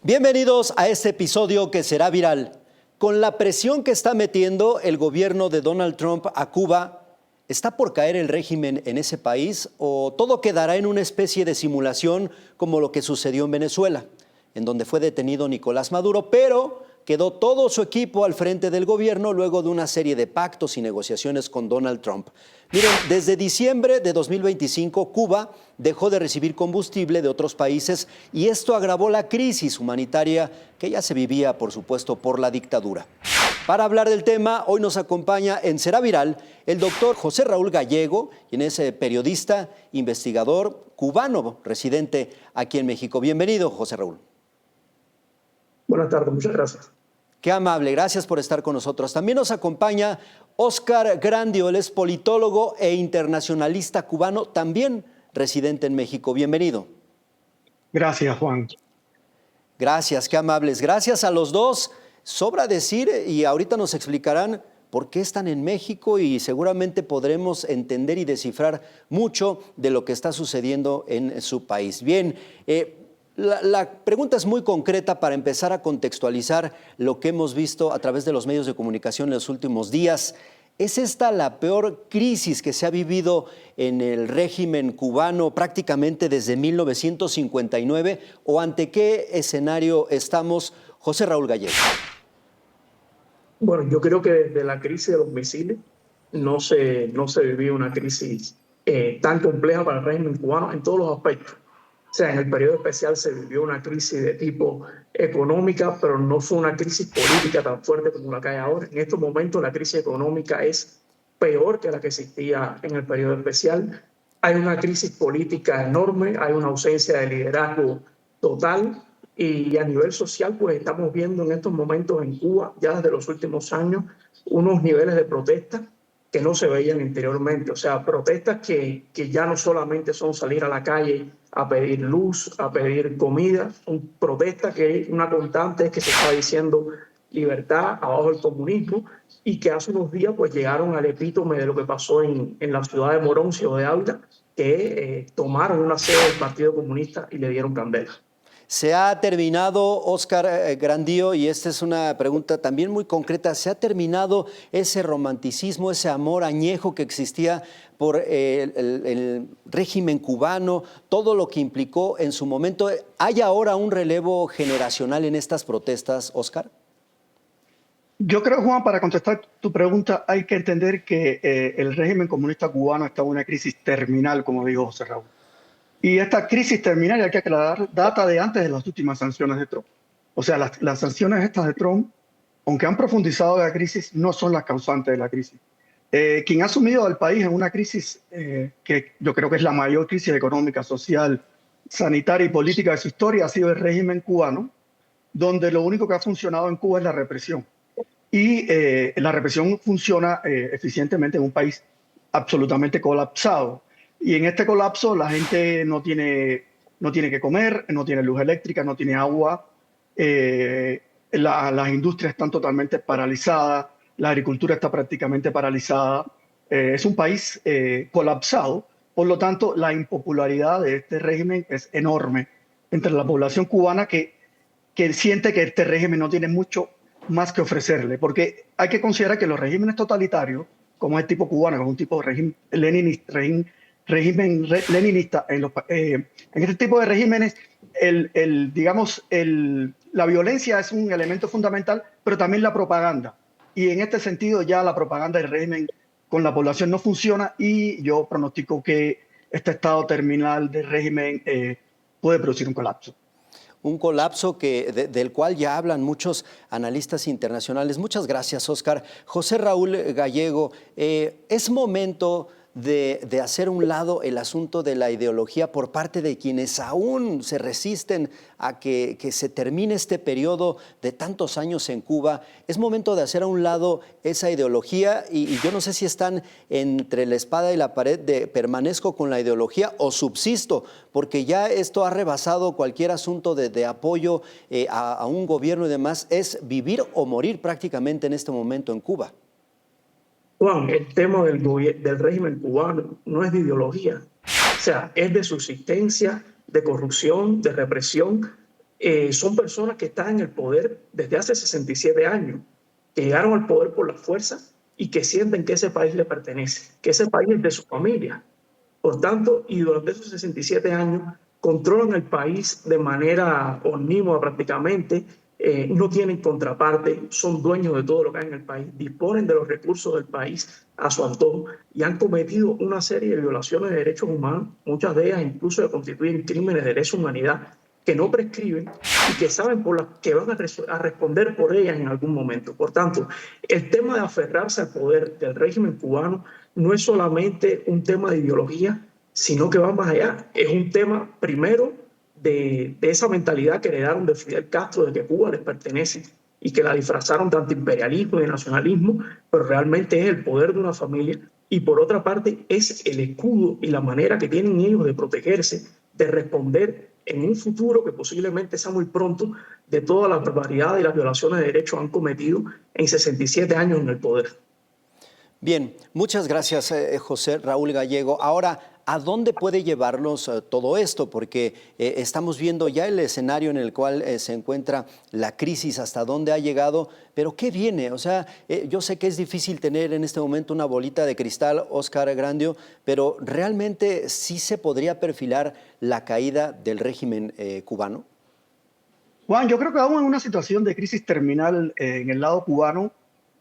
Bienvenidos a este episodio que será viral. Con la presión que está metiendo el gobierno de Donald Trump a Cuba, ¿está por caer el régimen en ese país o todo quedará en una especie de simulación como lo que sucedió en Venezuela, en donde fue detenido Nicolás Maduro, pero quedó todo su equipo al frente del gobierno luego de una serie de pactos y negociaciones con Donald Trump? Miren, desde diciembre de 2025, Cuba dejó de recibir combustible de otros países y esto agravó la crisis humanitaria que ya se vivía, por supuesto, por la dictadura. Para hablar del tema, hoy nos acompaña en Será Viral el doctor José Raúl Gallego, quien es periodista, investigador cubano, residente aquí en México. Bienvenido, José Raúl. Buenas tardes, muchas gracias. Qué amable, gracias por estar con nosotros. También nos acompaña Óscar Grandio, él es politólogo e internacionalista cubano, también residente en México. Bienvenido. Gracias, Juan. Gracias, qué amables. Gracias a los dos. Sobra decir, y ahorita nos explicarán por qué están en México y seguramente podremos entender y descifrar mucho de lo que está sucediendo en su país. Bien, la pregunta es muy concreta para empezar a contextualizar lo que hemos visto a través de los medios de comunicación en los últimos días. ¿Es esta la peor crisis que se ha vivido en el régimen cubano prácticamente desde 1959? ¿O ante qué escenario estamos? José Raúl Gallego. Bueno, yo creo que desde la crisis de los misiles no se vivió una crisis tan compleja para el régimen cubano en todos los aspectos. O sea, en el periodo especial se vivió una crisis de tipo económica, pero no fue una crisis política tan fuerte como la que hay ahora. En estos momentos la crisis económica es peor que la que existía en el periodo especial. Hay una crisis política enorme, hay una ausencia de liderazgo total. Y a nivel social, pues estamos viendo en estos momentos en Cuba, ya desde los últimos años, unos niveles de protesta que no se veían anteriormente. O sea, protestas que ya no solamente son salir a la calle a pedir luz, a pedir comida, son protestas que una constante es que se está diciendo libertad abajo del comunismo y que hace unos días pues llegaron al epítome de lo que pasó en la ciudad de Moroncio de Ávila, que tomaron una sede del Partido Comunista y le dieron candela. Se ha terminado, Óscar Grandío, y esta es una pregunta también muy concreta, ¿se ha terminado ese romanticismo, ese amor añejo que existía por el régimen cubano, todo lo que implicó en su momento? ¿Hay ahora un relevo generacional en estas protestas, Óscar? Yo creo, Juan, para contestar tu pregunta, hay que entender que el régimen comunista cubano está en una crisis terminal, como dijo José Raúl. Y esta crisis terminal, hay que aclarar, data de antes de las últimas sanciones de Trump. O sea, las sanciones estas de Trump, aunque han profundizado la crisis, no son las causantes de la crisis. Quien ha sumido al país en una crisis que yo creo que es la mayor crisis económica, social, sanitaria y política de su historia ha sido el régimen cubano, donde lo único que ha funcionado en Cuba es la represión. Y la represión funciona eficientemente en un país absolutamente colapsado. Y en este colapso la gente no tiene que comer, no tiene luz eléctrica, no tiene agua, las industrias están totalmente paralizadas, la agricultura está prácticamente paralizada. Es un país colapsado, por lo tanto la impopularidad de este régimen es enorme entre la población cubana que siente que este régimen no tiene mucho más que ofrecerle, porque hay que considerar que los regímenes totalitarios, como es el tipo cubano, que es un tipo de régimen leninista, en este tipo de regímenes, la violencia es un elemento fundamental, pero también la propaganda. Y en este sentido ya la propaganda del régimen con la población no funciona y yo pronostico que este estado terminal del régimen puede producir un colapso. Un colapso del cual ya hablan muchos analistas internacionales. Muchas gracias, Óscar. José Raúl Gallego, es momento de hacer a un lado el asunto de la ideología por parte de quienes aún se resisten a que se termine este periodo de tantos años en Cuba. Es momento de hacer a un lado esa ideología y yo no sé si están entre la espada y la pared de permanezco con la ideología o subsisto, porque ya esto ha rebasado cualquier asunto de apoyo a un gobierno y demás. Es vivir o morir prácticamente en este momento en Cuba. Juan, el tema del régimen cubano no es de ideología, o sea, es de subsistencia, de corrupción, de represión. son personas que están en el poder desde hace 67 años, que llegaron al poder por la fuerza y que sienten que ese país le pertenece, que ese país es de su familia. Por tanto, y durante esos 67 años controlan el país de manera omnímoda prácticamente, no tienen contraparte, son dueños de todo lo que hay en el país, disponen de los recursos del país a su antojo y han cometido una serie de violaciones de derechos humanos, muchas de ellas incluso constituyen crímenes de lesa humanidad que no prescriben y que saben que van a responder por ellas en algún momento. Por tanto, el tema de aferrarse al poder del régimen cubano no es solamente un tema de ideología, sino que va más allá. Es un tema, primero, de esa mentalidad que heredaron de Fidel Castro, de que Cuba les pertenece y que la disfrazaron de antiimperialismo y de nacionalismo, pero realmente es el poder de una familia. Y por otra parte, es el escudo y la manera que tienen ellos de protegerse, de responder en un futuro que posiblemente sea muy pronto, de todas las barbaridades y las violaciones de derechos han cometido en 67 años en el poder. Bien, muchas gracias, José Raúl Gallego. Ahora, ¿a dónde puede llevarnos todo esto? Porque estamos viendo ya el escenario en el cual se encuentra la crisis, hasta dónde ha llegado, pero ¿qué viene? O sea, yo sé que es difícil tener en este momento una bolita de cristal, Óscar Grandio, pero ¿realmente sí se podría perfilar la caída del régimen cubano? Juan, yo creo que aún en una situación de crisis terminal en el lado cubano,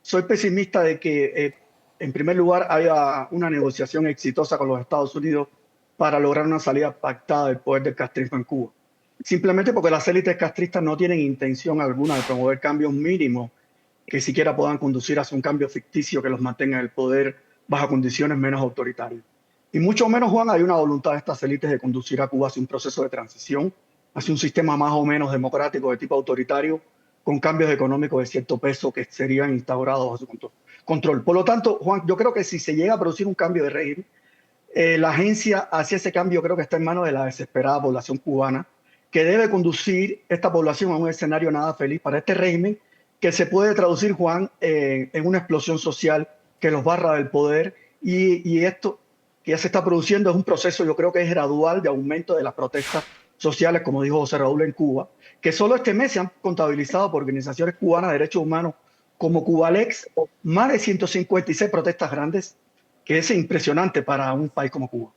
soy pesimista de que, en primer lugar, haya una negociación exitosa con los Estados Unidos para lograr una salida pactada del poder del castrismo en Cuba. Simplemente porque las élites castristas no tienen intención alguna de promover cambios mínimos que siquiera puedan conducir hacia un cambio ficticio que los mantenga en el poder bajo condiciones menos autoritarias. Y mucho menos, Juan, hay una voluntad de estas élites de conducir a Cuba hacia un proceso de transición, hacia un sistema más o menos democrático de tipo autoritario, con cambios económicos de cierto peso que serían instaurados bajo su control. Por lo tanto, Juan, yo creo que si se llega a producir un cambio de régimen, la agencia hacia ese cambio creo que está en manos de la desesperada población cubana, que debe conducir esta población a un escenario nada feliz para este régimen, que se puede traducir, Juan, en una explosión social que los barra del poder. Y esto que ya se está produciendo es un proceso, yo creo que es gradual, de aumento de las protestas sociales, como dijo José Raúl, en Cuba, que solo este mes se han contabilizado por organizaciones cubanas de derechos humanos como Cubalex más de 156 protestas grandes, que es impresionante para un país como Cuba.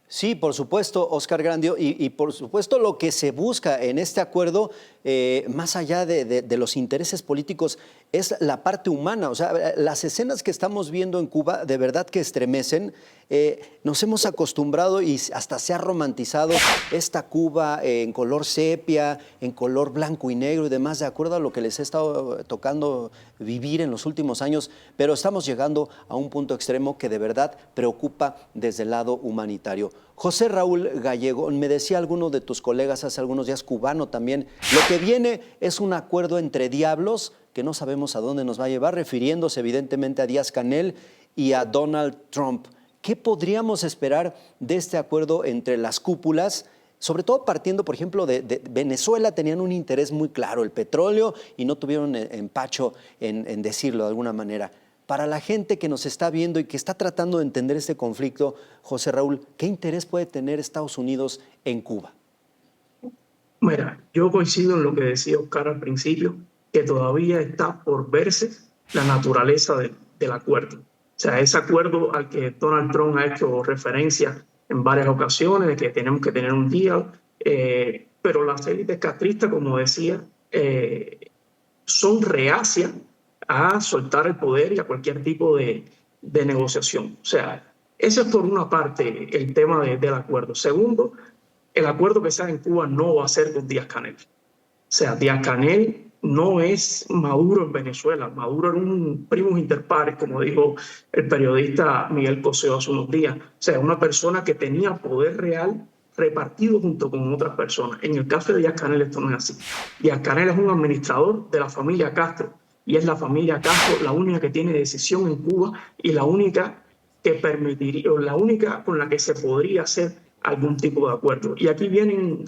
Sí, por supuesto, Óscar Grandio, y por supuesto lo que se busca en este acuerdo, más allá de los intereses políticos, es la parte humana. O sea, las escenas que estamos viendo en Cuba de verdad que estremecen. Nos hemos acostumbrado y hasta se ha romantizado esta Cuba en color sepia, en color blanco y negro y demás, de acuerdo a lo que les ha estado tocando vivir en los últimos años, pero estamos llegando a un punto extremo que de verdad preocupa desde el lado humanitario. José Raúl Gallego, me decía alguno de tus colegas hace algunos días, cubano también, lo que viene es un acuerdo entre diablos que no sabemos a dónde nos va a llevar, refiriéndose evidentemente a Díaz-Canel y a Donald Trump. ¿Qué podríamos esperar de este acuerdo entre las cúpulas? Sobre todo partiendo, por ejemplo, de Venezuela, tenían un interés muy claro, el petróleo, y no tuvieron empacho en decirlo de alguna manera. Para la gente que nos está viendo y que está tratando de entender este conflicto, José Raúl, ¿qué interés puede tener Estados Unidos en Cuba? Mira, yo coincido en lo que decía Oscar al principio, que todavía está por verse la naturaleza del acuerdo. O sea, ese acuerdo al que Donald Trump ha hecho referencia en varias ocasiones, de que tenemos que tener un diálogo, pero las élites castristas, como decía, son reacias a soltar el poder y a cualquier tipo de negociación. O sea, ese es por una parte el tema del acuerdo. Segundo, el acuerdo que se haga en Cuba no va a ser con Díaz-Canel. O sea, Díaz-Canel no es Maduro en Venezuela. Maduro era un primus inter pares, como dijo el periodista Miguel Coseo hace unos días. O sea, una persona que tenía poder real repartido junto con otras personas. En el caso de Díaz-Canel esto no es así. Díaz-Canel es un administrador de la familia Castro y es la familia Castro la única que tiene decisión en Cuba y la única que permitiría, o la única con la que se podría hacer algún tipo de acuerdo. Y aquí vienen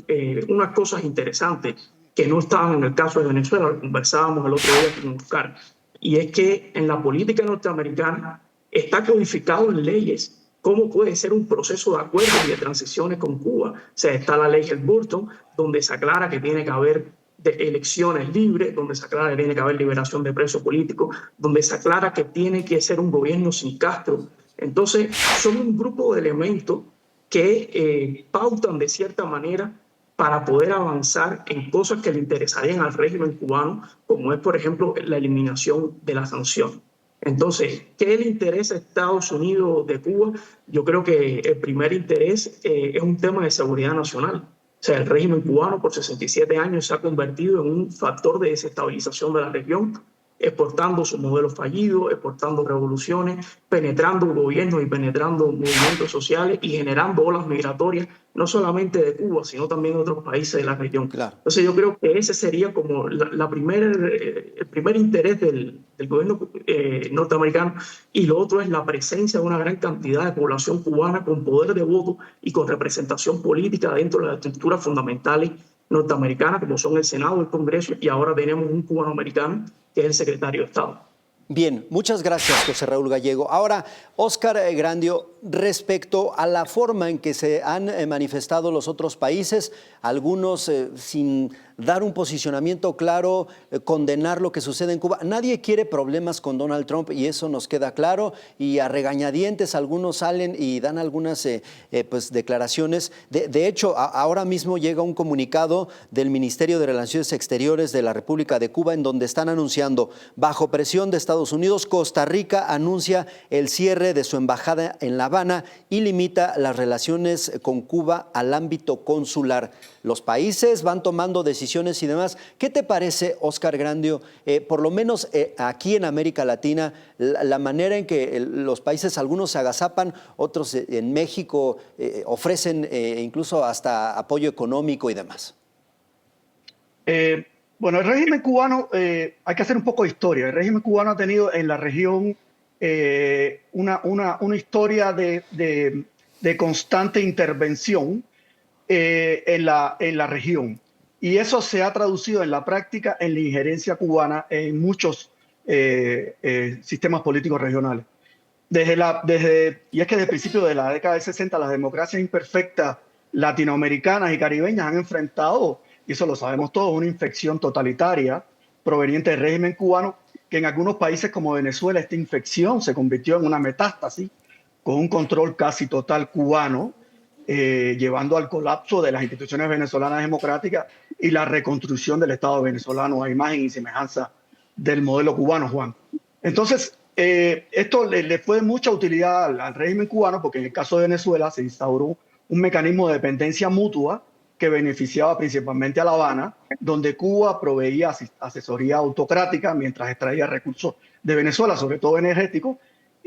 unas cosas interesantes que no estaban en el caso de Venezuela, lo conversábamos el otro día con Oscar, y es que en la política norteamericana está codificado en leyes cómo puede ser un proceso de acuerdos y de transiciones con Cuba. O sea, está la ley Helburton, donde se aclara que tiene que haber elecciones libres, donde se aclara que tiene que haber liberación de presos políticos, donde se aclara que tiene que ser un gobierno sin Castro. Entonces, son un grupo de elementos que pautan de cierta manera para poder avanzar en cosas que le interesarían al régimen cubano, como es, por ejemplo, la eliminación de la sanción. Entonces, ¿qué le interesa a Estados Unidos de Cuba? Yo creo que el primer interés es un tema de seguridad nacional. O sea, el régimen cubano por 67 años se ha convertido en un factor de desestabilización de la región, exportando su modelo fallido, exportando revoluciones, penetrando gobiernos y penetrando movimientos sociales y generando olas migratorias, no solamente de Cuba, sino también de otros países de la región. Claro. Entonces yo creo que ese sería como el primer interés del gobierno norteamericano, y lo otro es la presencia de una gran cantidad de población cubana con poder de voto y con representación política dentro de las estructuras fundamentales norteamericanas, como son el Senado, el Congreso, y ahora tenemos un cubano-americano que es el secretario de Estado. Bien, muchas gracias, José Raúl Gallego. Ahora, Óscar Grandio, respecto a la forma en que se han manifestado los otros países, algunos sin dar un posicionamiento claro, condenar lo que sucede en Cuba. Nadie quiere problemas con Donald Trump y eso nos queda claro, y a regañadientes algunos salen y dan algunas pues, declaraciones. De hecho, ahora mismo llega un comunicado del Ministerio de Relaciones Exteriores de la República de Cuba en donde están anunciando, bajo presión de Estados Unidos, Costa Rica anuncia el cierre de su embajada en La Habana y limita las relaciones con Cuba al ámbito consular. Los países van tomando decisiones y demás. ¿Qué te parece, Óscar Grandio, por lo menos aquí en América Latina, la manera en que los países, algunos se agazapan, otros en México ofrecen incluso hasta apoyo económico y demás? Bueno, el régimen cubano, hay que hacer un poco de historia. El régimen cubano ha tenido en la región una historia de constante intervención en la región. Y eso se ha traducido en la práctica en la injerencia cubana en muchos sistemas políticos regionales. Y es que desde el principio de la década del 60 las democracias imperfectas latinoamericanas y caribeñas han enfrentado, y eso lo sabemos todos, una infección totalitaria proveniente del régimen cubano, que en algunos países como Venezuela esta infección se convirtió en una metástasis con un control casi total cubano, llevando al colapso de las instituciones venezolanas democráticas y la reconstrucción del Estado venezolano a imagen y semejanza del modelo cubano, Juan. Entonces, esto le fue de mucha utilidad al régimen cubano, porque en el caso de Venezuela se instauró un mecanismo de dependencia mutua que beneficiaba principalmente a La Habana, donde Cuba proveía asesoría autocrática mientras extraía recursos de Venezuela, sobre todo energéticos,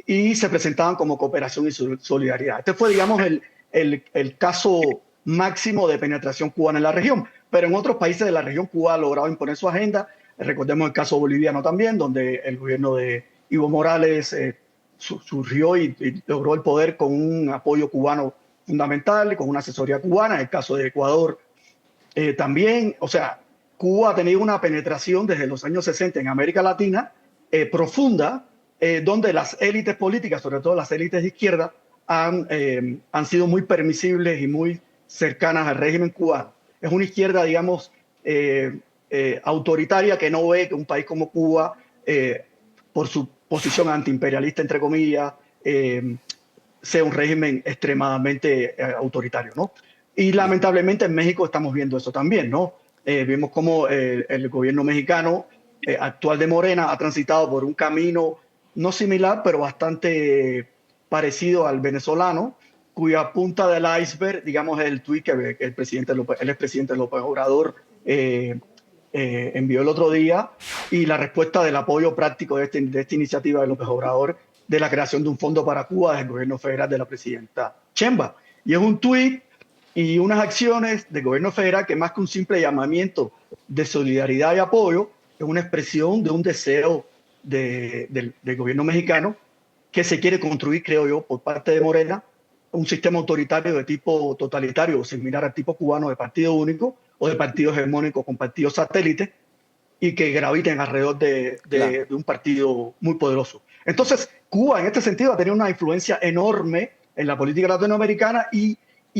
y se presentaban como cooperación y solidaridad. Este fue, digamos, el caso máximo de penetración cubana en la región. Pero en otros países de la región, Cuba ha logrado imponer su agenda. Recordemos el caso boliviano también, donde el gobierno de Evo Morales surgió y logró el poder con un apoyo cubano fundamental, con una asesoría cubana. En el caso de Ecuador también. O sea, Cuba ha tenido una penetración desde los años 60 en América Latina profunda, donde las élites políticas, sobre todo las élites de izquierda, han sido muy permisibles y muy cercanas al régimen cubano. Es una izquierda, digamos, autoritaria, que no ve que un país como Cuba, por su posición antiimperialista, entre comillas, sea un régimen extremadamente autoritario, ¿no? Y lamentablemente en México estamos viendo eso también, ¿no? Vemos cómo el gobierno mexicano actual de Morena ha transitado por un camino no similar, pero bastante parecido al venezolano, cuya punta del iceberg, digamos, es el tuit que el expresidente López Obrador envió el otro día, y la respuesta del apoyo práctico de esta iniciativa de López Obrador de la creación de un fondo para Cuba del gobierno federal de la presidenta Sheinbaum. Y es un tuit y unas acciones del gobierno federal que, más que un simple llamamiento de solidaridad y apoyo, es una expresión de un deseo del gobierno mexicano que se quiere construir, creo yo, por parte de Morena, un sistema autoritario de tipo totalitario o similar al tipo cubano, de partido único o de partido hegemónico con partidos satélites, y que graviten alrededor de un partido muy poderoso. Entonces, Cuba en este sentido ha tenido una influencia enorme en la política latinoamericana y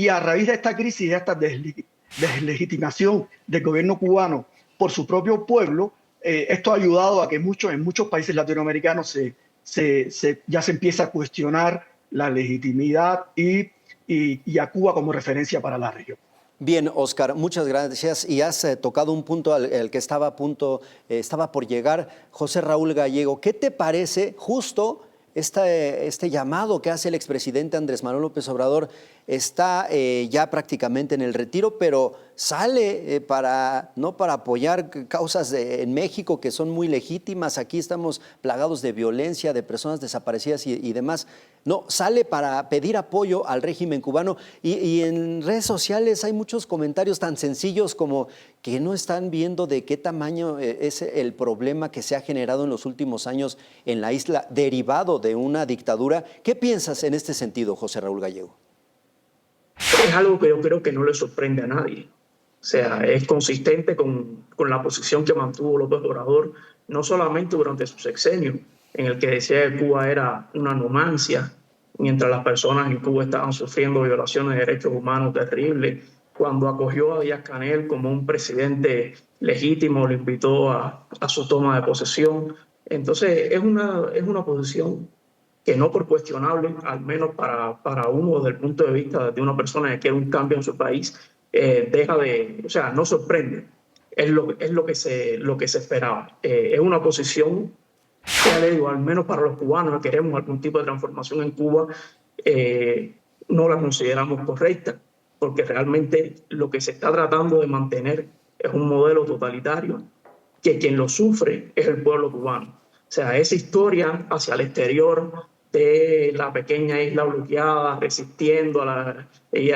a raíz de esta crisis, de esta deslegitimación del gobierno cubano por su propio pueblo, esto ha ayudado a que en muchos países latinoamericanos ya se empieza a cuestionar la legitimidad y a Cuba como referencia para la región. Bien, Oscar, muchas gracias. Y has tocado un punto al que estaba por llegar, José Raúl Gallego. ¿Qué te parece justo este llamado que hace el expresidente Andrés Manuel López Obrador? Está ya prácticamente en el retiro, pero sale no para apoyar causas en México que son muy legítimas. Aquí estamos plagados de violencia, de personas desaparecidas y demás. No, sale para pedir apoyo al régimen cubano y en redes sociales hay muchos comentarios tan sencillos como que no están viendo de qué tamaño es el problema que se ha generado en los últimos años en la isla derivado de una dictadura. ¿Qué piensas en este sentido, José Raúl Gallego? Es algo que yo creo que no le sorprende a nadie. O sea, es consistente con la posición que mantuvo López Obrador, no solamente durante su sexenio, en el que decía que Cuba era una nomancia, mientras las personas en Cuba estaban sufriendo violaciones de derechos humanos terribles, cuando acogió a Díaz-Canel como un presidente legítimo, lo invitó a su toma de posesión. Entonces, es una posición que no por cuestionable, al menos para uno desde el punto de vista de una persona que quiere un cambio en su país, no sorprende, es lo que se esperaba. Es una posición que, ya le digo, al menos para los cubanos que queremos algún tipo de transformación en Cuba, no la consideramos correcta, porque realmente lo que se está tratando de mantener es un modelo totalitario que quien lo sufre es el pueblo cubano. O sea, esa historia hacia el exterior de la pequeña isla bloqueada, resistiendo al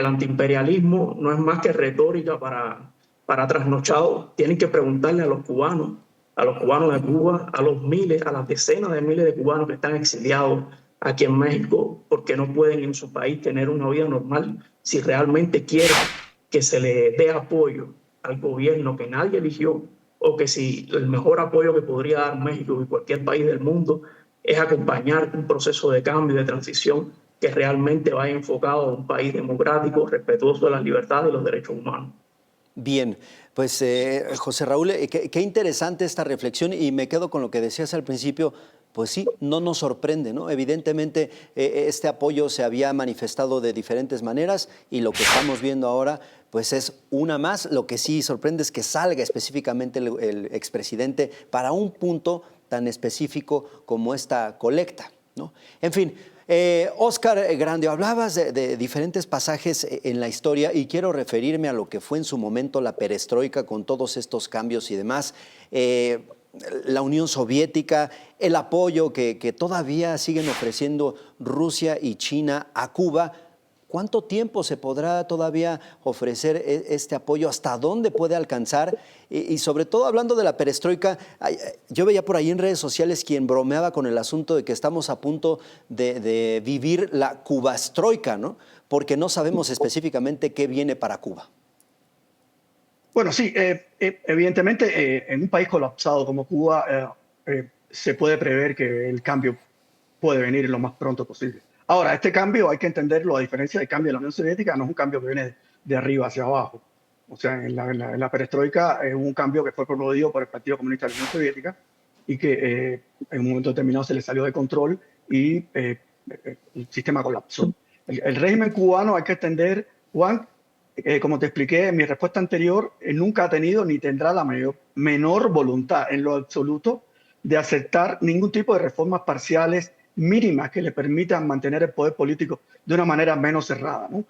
antiimperialismo, no es más que retórica para trasnochados. Tienen que preguntarle a los cubanos de Cuba, a los miles, a las decenas de miles de cubanos que están exiliados aquí en México, porque no pueden en su país tener una vida normal, si realmente quieren que se le dé apoyo al gobierno que nadie eligió, o que si el mejor apoyo que podría dar México y cualquier país del mundo es acompañar un proceso de cambio y de transición que realmente vaya enfocado a un país democrático, respetuoso de las libertades y los derechos humanos. Bien, pues José Raúl, qué interesante esta reflexión y me quedo con lo que decías al principio. Pues sí, no nos sorprende, ¿no? Evidentemente este apoyo se había manifestado de diferentes maneras y lo que estamos viendo ahora pues es una más. Lo que sí sorprende es que salga específicamente el expresidente para un punto tan específico como esta colecta, ¿no? En fin, Oscar Grande, hablabas de diferentes pasajes en la historia y quiero referirme a lo que fue en su momento la perestroika con todos estos cambios y demás. La Unión Soviética, el apoyo que todavía siguen ofreciendo Rusia y China a Cuba. ¿Cuánto tiempo se podrá todavía ofrecer este apoyo? ¿Hasta dónde puede alcanzar? Y sobre todo hablando de la perestroika, yo veía por ahí en redes sociales quien bromeaba con el asunto de que estamos a punto de vivir la cubastroika, ¿no? Porque no sabemos específicamente qué viene para Cuba. Bueno, sí, evidentemente en un país colapsado como Cuba se puede prever que el cambio puede venir lo más pronto posible. Ahora, este cambio hay que entenderlo, a diferencia del cambio de la Unión Soviética, no es un cambio que viene de arriba hacia abajo. O sea, en la perestroika es un cambio que fue promovido por el Partido Comunista de la Unión Soviética y que en un momento determinado se le salió de control y el sistema colapsó. El régimen cubano hay que entender, Juan, como te expliqué en mi respuesta anterior, nunca ha tenido ni tendrá la menor voluntad en lo absoluto de aceptar ningún tipo de reformas parciales mínimas que le permitan mantener el poder político de una manera menos cerrada, ¿no?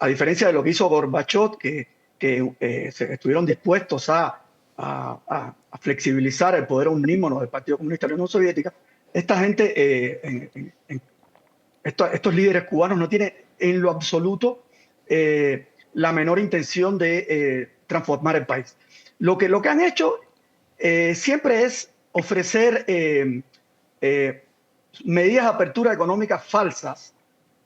A diferencia de lo que hizo Gorbachev, que estuvieron dispuestos a flexibilizar el poder unímono del Partido Comunista de la Unión Soviética, esta gente, estos líderes cubanos no tienen en lo absoluto la menor intención de transformar el país. Lo que han hecho siempre es ofrecer medidas de apertura económica falsas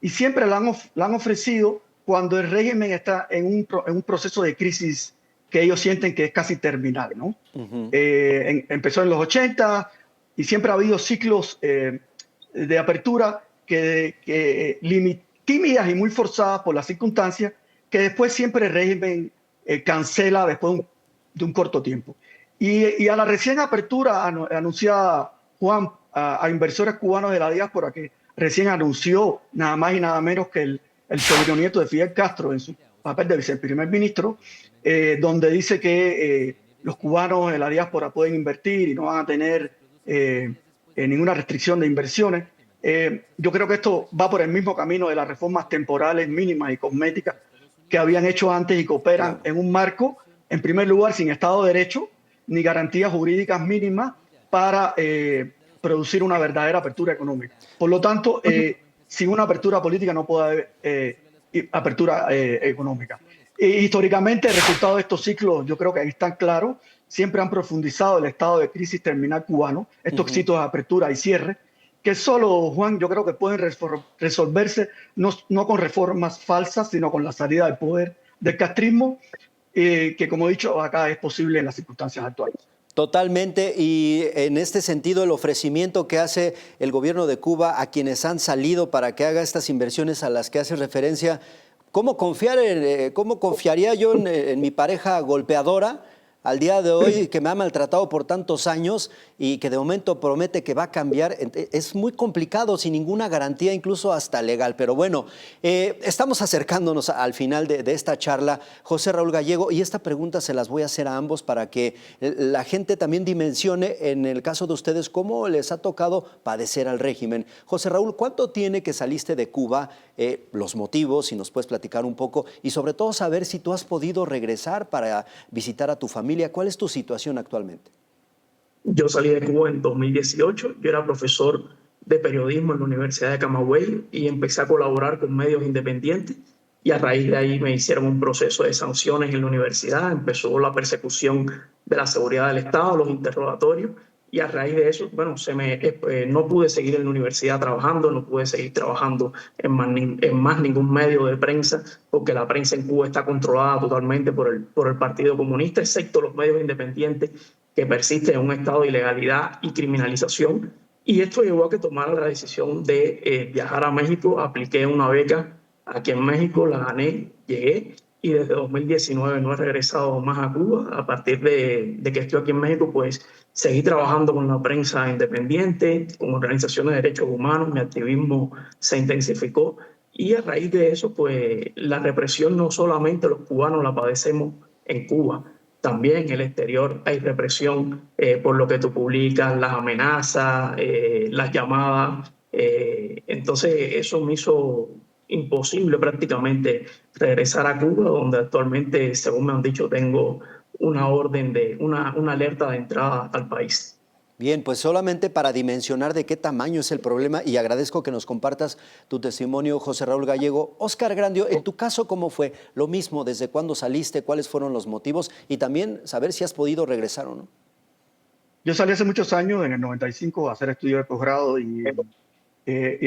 y siempre la han ofrecido cuando el régimen está en un proceso de crisis que ellos sienten que es casi terminal, ¿no? Empezó en los 80 y siempre ha habido ciclos de apertura que tímidas y muy forzadas por las circunstancias que después siempre el régimen cancela después de un corto tiempo. Y a la recién apertura anunciada, Juan, a inversores cubanos de la diáspora, que recién anunció nada más y nada menos que el sobrino nieto de Fidel Castro en su papel de viceprimer ministro, donde dice que los cubanos de la diáspora pueden invertir y no van a tener ninguna restricción de inversiones. Yo creo que esto va por el mismo camino de las reformas temporales mínimas y cosméticas que habían hecho antes y que operan en un marco, en primer lugar, sin Estado de Derecho, ni garantías jurídicas mínimas para producir una verdadera apertura económica. Por lo tanto, sin una apertura política no puede haber apertura económica. Históricamente, el resultado de estos ciclos, yo creo que están claros, siempre han profundizado el estado de crisis terminal cubano, estos ciclos de apertura y cierre, que solo, Juan, yo creo que pueden resolverse no con reformas falsas, sino con la salida del poder del castrismo, que como he dicho acá es posible en las circunstancias actuales. Totalmente, y en este sentido el ofrecimiento que hace el gobierno de Cuba a quienes han salido para que haga estas inversiones a las que hace referencia, ¿cómo confiaría yo en mi pareja golpeadora al día de hoy, que me ha maltratado por tantos años y que de momento promete que va a cambiar? Es muy complicado, sin ninguna garantía, incluso hasta legal. Pero bueno, estamos acercándonos al final de esta charla. José Raúl Gallego, y esta pregunta se las voy a hacer a ambos para que la gente también dimensione, en el caso de ustedes, cómo les ha tocado padecer al régimen. José Raúl, ¿cuánto tiene que saliste de Cuba? Los motivos, si nos puedes platicar un poco, y sobre todo saber si tú has podido regresar para visitar a tu familia. ¿Cuál es tu situación actualmente? Yo salí de Cuba en 2018, yo era profesor de periodismo en la Universidad de Camagüey y empecé a colaborar con medios independientes, y a raíz de ahí me hicieron un proceso de sanciones en la universidad, empezó la persecución de la seguridad del Estado, los interrogatorios, y a raíz de eso, bueno, no pude seguir en la universidad trabajando, no pude seguir trabajando en más ningún medio de prensa, porque la prensa en Cuba está controlada totalmente por el Partido Comunista, excepto los medios independientes que persisten en un estado de ilegalidad y criminalización. Y esto llevó a que tomara la decisión de viajar a México. Apliqué una beca aquí en México, la gané, llegué, y desde 2019 no he regresado más a Cuba. A partir de que estoy aquí en México, pues seguí trabajando con la prensa independiente, con organizaciones de derechos humanos, mi activismo se intensificó, y a raíz de eso, pues la represión no solamente los cubanos la padecemos en Cuba, también en el exterior hay represión por lo que tú publicas, las amenazas, las llamadas. Entonces eso me hizo imposible prácticamente regresar a Cuba, donde actualmente, según me han dicho, tengo una orden una alerta de entrada al país. Bien, pues solamente para dimensionar de qué tamaño es el problema, y agradezco que nos compartas tu testimonio, José Raúl Gallego. Óscar Grandio, en tu caso, ¿cómo fue? Lo mismo, ¿desde cuándo saliste? ¿Cuáles fueron los motivos? Y también saber si has podido regresar o no. Yo salí hace muchos años, en el 95, a hacer estudios de posgrado y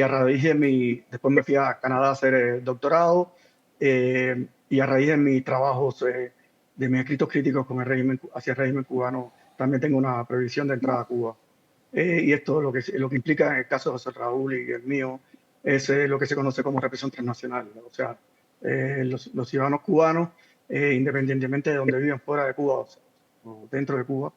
a raíz de después me fui a Canadá a hacer doctorado, y a raíz de mis trabajos, de mis escritos críticos con hacia el régimen cubano, también tengo una prohibición de entrada a Cuba. Y esto lo que implica en el caso de José Raúl y el mío es lo que se conoce como represión transnacional. O sea, los ciudadanos cubanos, independientemente de donde viven, fuera de Cuba o dentro de Cuba,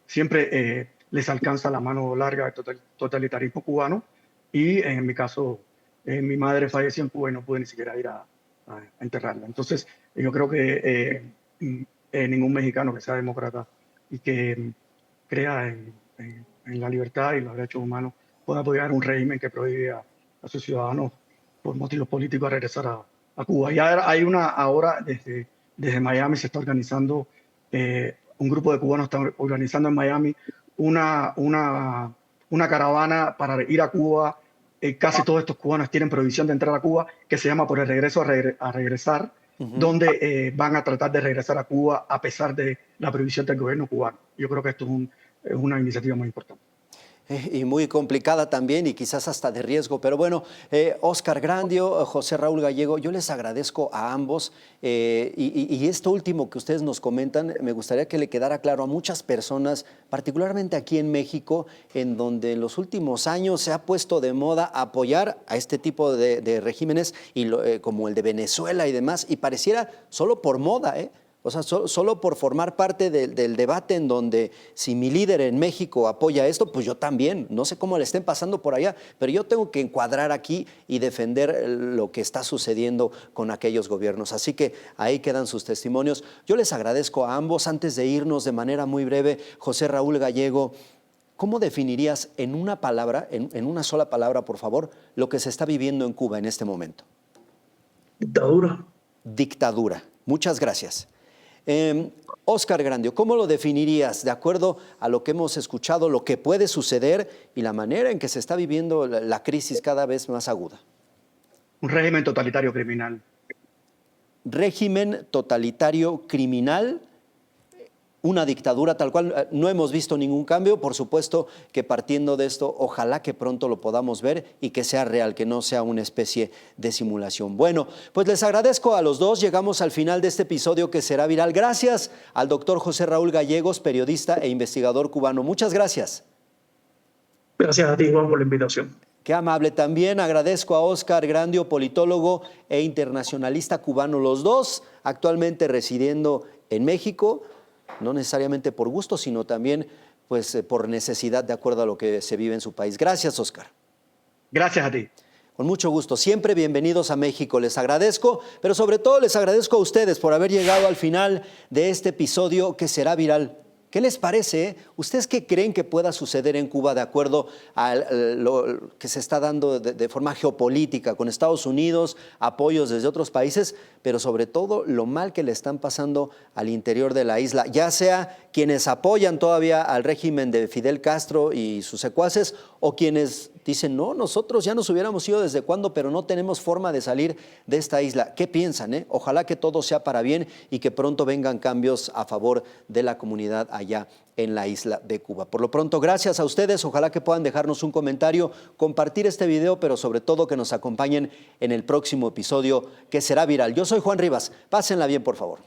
siempre les alcanza la mano larga del totalitarismo cubano. Y en mi caso, mi madre falleció en Cuba y no pude ni siquiera ir a enterrarla. Entonces, yo creo que ningún mexicano que sea demócrata y que crea en la libertad y los derechos humanos puede apoyar un régimen que prohíbe a sus ciudadanos por motivos políticos a regresar a Cuba. Ya hay ahora desde Miami se está organizando, un grupo de cubanos está organizando en Miami una caravana para ir a Cuba. Casi todos estos cubanos tienen prohibición de entrar a Cuba, que se llama Por el Regreso a Regresar, donde van a tratar de regresar a Cuba a pesar de la prohibición del gobierno cubano. Yo creo que esto es una iniciativa muy importante. Y muy complicada también y quizás hasta de riesgo. Pero bueno, Óscar Grandio, José Raúl Gallego, yo les agradezco a ambos y esto último que ustedes nos comentan, me gustaría que le quedara claro a muchas personas, particularmente aquí en México, en donde en los últimos años se ha puesto de moda apoyar a este tipo de regímenes como el de Venezuela y demás, y pareciera solo por moda, O sea, solo por formar parte del debate en donde si mi líder en México apoya esto, pues yo también. No sé cómo le estén pasando por allá, pero yo tengo que encuadrar aquí y defender lo que está sucediendo con aquellos gobiernos. Así que ahí quedan sus testimonios. Yo les agradezco a ambos. Antes de irnos de manera muy breve, José Raúl Gallego, ¿cómo definirías en una palabra, en una sola palabra, por favor, lo que se está viviendo en Cuba en este momento? Dictadura. Dictadura. Muchas gracias. Óscar Grandio, ¿cómo lo definirías de acuerdo a lo que hemos escuchado, lo que puede suceder y la manera en que se está viviendo la crisis cada vez más aguda? Un régimen totalitario criminal. Régimen totalitario criminal, una dictadura tal cual. No hemos visto ningún cambio. Por supuesto que partiendo de esto, ojalá que pronto lo podamos ver y que sea real, que no sea una especie de simulación. Bueno, pues les agradezco a los dos. Llegamos al final de este episodio que será viral. Gracias al doctor José Raúl Gallegos, periodista e investigador cubano. Muchas gracias. Gracias a ti, Juan, por la invitación. Qué amable. También agradezco a Óscar Grandio, politólogo e internacionalista cubano, los dos actualmente residiendo en México, no necesariamente por gusto, sino también pues, por necesidad, de acuerdo a lo que se vive en su país. Gracias, Óscar. Gracias a ti. Con mucho gusto. Siempre bienvenidos a México. Les agradezco, pero sobre todo les agradezco a ustedes por haber llegado al final de este episodio que será viral. ¿Qué les parece? ¿Ustedes qué creen que pueda suceder en Cuba de acuerdo a lo que se está dando de forma geopolítica con Estados Unidos, apoyos desde otros países, pero sobre todo lo mal que le están pasando al interior de la isla, ya sea quienes apoyan todavía al régimen de Fidel Castro y sus secuaces o quienes dicen, no, nosotros ya nos hubiéramos ido desde cuándo, pero no tenemos forma de salir de esta isla? ¿Qué piensan? Ojalá que todo sea para bien y que pronto vengan cambios a favor de la comunidad allá en la isla de Cuba. Por lo pronto, gracias a ustedes. Ojalá que puedan dejarnos un comentario, compartir este video, pero sobre todo que nos acompañen en el próximo episodio que será viral. Yo soy Juan Rivas. Pásenla bien, por favor.